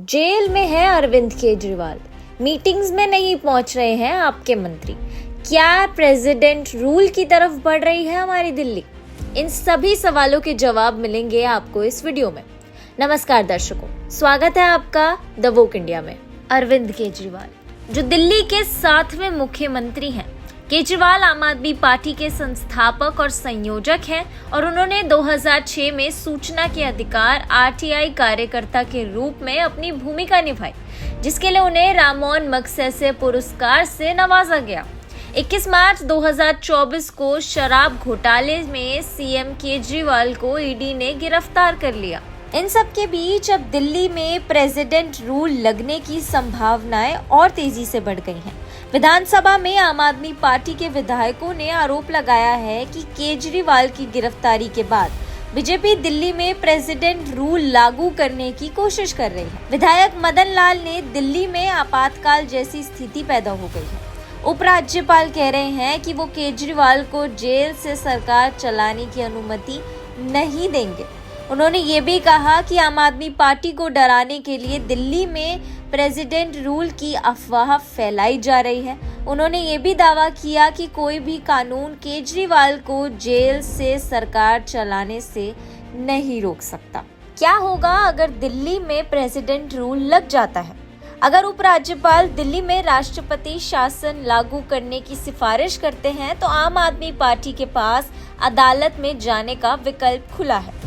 Jail में है Arvind Kejriwal, meetings में नहीं पहुंच रहे हैं आपके मंत्री। क्या प्रेसिडेंट रूल की तरफ बढ़ रही है हमारी दिल्ली? इन सभी सवालों के जवाब मिलेंगे आपको इस वीडियो में। नमस्कार दर्शकों, स्वागत है आपका द वोक इंडिया में। अरविंद केजरीवाल जो दिल्ली के 7वें मुख्यमंत्री हैं। केजरीवाल आम आदमी पार्टी के संस्थापक और संयोजक हैं और उन्होंने 2006 में सूचना के अधिकार आरटीआई कार्यकर्ता के रूप में अपनी भूमिका निभाई, जिसके लिए उन्हें रामोन मगसेसे पुरस्कार से नवाजा गया। 21 मार्च 2024 को शराब घोटाले में सीएम केजरीवाल को ईडी ने गिरफ्तार कर लिया। इन सब के बीच अब दिल्ली में प्रेसिडेंट रूल लगने की संभावनाएं और तेजी से बढ़ गई हैं। विधानसभा में आम आदमी पार्टी के विधायकों ने आरोप लगाया है कि केजरीवाल की गिरफ्तारी के बाद बीजेपी दिल्ली में प्रेसिडेंट रूल लागू करने की कोशिश कर रही है। विधायक मदन लाल ने दिल्ली में आपातकाल जैसी स्थिति पैदा हो गई है। उपराज्यपाल कह रहे हैं कि वो केजरीवाल को जेल से सरकार चलाने की अनुमति नहीं देंगे। उन्होंने ये भी कहा कि आम आदमी पार्टी को डराने के लिए दिल्ली में प्रेसिडेंट रूल की अफवाह फैलाई जा रही है। उन्होंने ये भी दावा किया कि कोई भी कानून केजरीवाल को जेल से सरकार चलाने से नहीं रोक सकता। क्या होगा अगर दिल्ली में प्रेसिडेंट रूल लग जाता है? अगर उपराज्यपाल दिल्ली में राष्ट्रपति शासन लागू करने की सिफारिश करते हैं तो आम आदमी पार्टी के पास अदालत में जाने का विकल्प खुला है।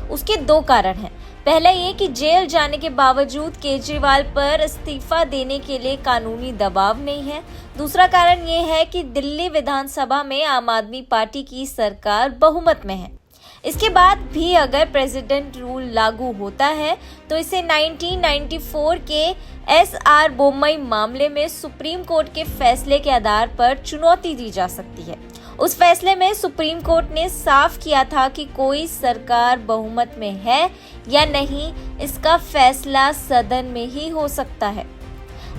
उसके दो कारण हैं। पहला ये कि जेल जाने के बावजूद केजरीवाल पर इस्तीफा देने के लिए कानूनी दबाव नहीं है। दूसरा कारण ये है कि दिल्ली विधानसभा में आम आदमी पार्टी की सरकार बहुमत में है। इसके बाद भी अगर प्रेसिडेंट रूल लागू होता है तो इसे 1994 के एसआर बोम्मई मामले में सुप्रीम कोर्ट के फैसले के आधार पर चुनौती दी जा सकती है। उस फैसले में सुप्रीम कोर्ट ने साफ किया था कि कोई सरकार बहुमत में है या नहीं, इसका फैसला सदन में ही हो सकता है।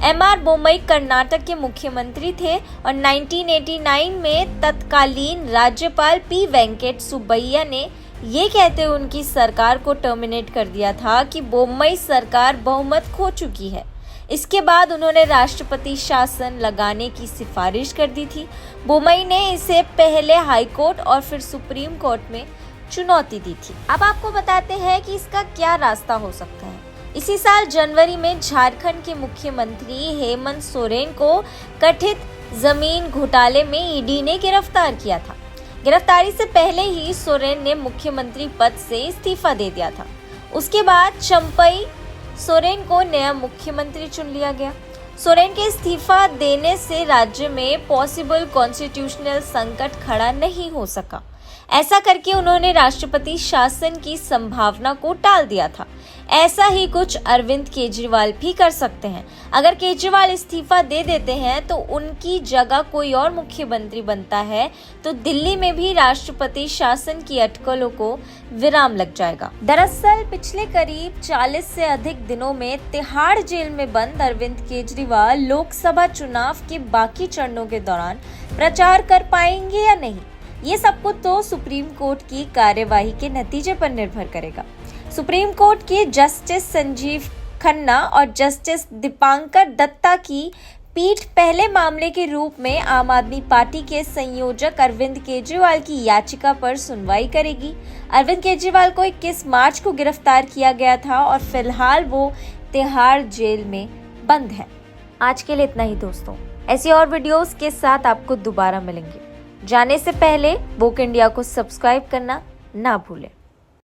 एमआर बोम्मई कर्नाटक के मुख्यमंत्री थे और 1989 में तत्कालीन राज्यपाल पी वेंकट सुब्बैया ने ये कहते हुए उनकी सरकार को टर्मिनेट कर दिया था कि बोम्मई सरकार बहुमत खो चुकी है। इसके बाद उन्होंने राष्ट्रपति शासन लगाने की सिफारिश कर दी थी। बोम्मई ने इसे पहले हाई कोर्ट और फिर सुप्रीम कोर्ट में चुनौती दी थी। अब आपको बताते हैं कि इसका क्या रास्ता हो सकता है। इसी साल जनवरी में झारखंड के मुख्यमंत्री हेमंत सोरेन को कथित जमीन घोटाले में ईडी ने गिरफ्तार किया था। गिरफ्तारी से पहले ही सोरेन ने मुख्यमंत्री पद से इस्तीफा दे दिया था। उसके बाद चंपई सोरेन को नया मुख्यमंत्री चुन लिया गया। सोरेन के इस्तीफा देने से राज्य में पॉसिबल कॉन्स्टिट्यूशनल संकट खड़ा नहीं हो सका। ऐसा करके उन्होंने राष्ट्रपति शासन की संभावना को टाल दिया था। ऐसा ही कुछ अरविंद केजरीवाल भी कर सकते हैं। अगर केजरीवाल इस्तीफा दे देते हैं तो उनकी जगह कोई और मुख्यमंत्री बनता है तो दिल्ली में भी राष्ट्रपति शासन की अटकलों को विराम लग जाएगा। दरअसल पिछले करीब 40 से अधिक दिनों में तिहाड़ जेल में बंद अरविंद केजरीवाल लोकसभा चुनाव के बाकी चरणों के दौरान प्रचार कर पाएंगे या नहीं, ये सब कुछ तो सुप्रीम कोर्ट की कार्यवाही के नतीजे पर निर्भर करेगा। सुप्रीम कोर्ट के जस्टिस संजीव खन्ना और जस्टिस दीपांकर दत्ता की पीठ पहले मामले के रूप में आम आदमी पार्टी के संयोजक अरविंद केजरीवाल की याचिका पर सुनवाई करेगी। अरविंद केजरीवाल को 21 मार्च को गिरफ्तार किया गया था और फिलहाल वो तिहाड़ जेल में बंद है। आज के लिए इतना ही दोस्तों। ऐसी और वीडियोस के साथ आपको दोबारा मिलेंगे। जाने से पहले वोक इंडिया को सब्सक्राइब करना ना भूलें।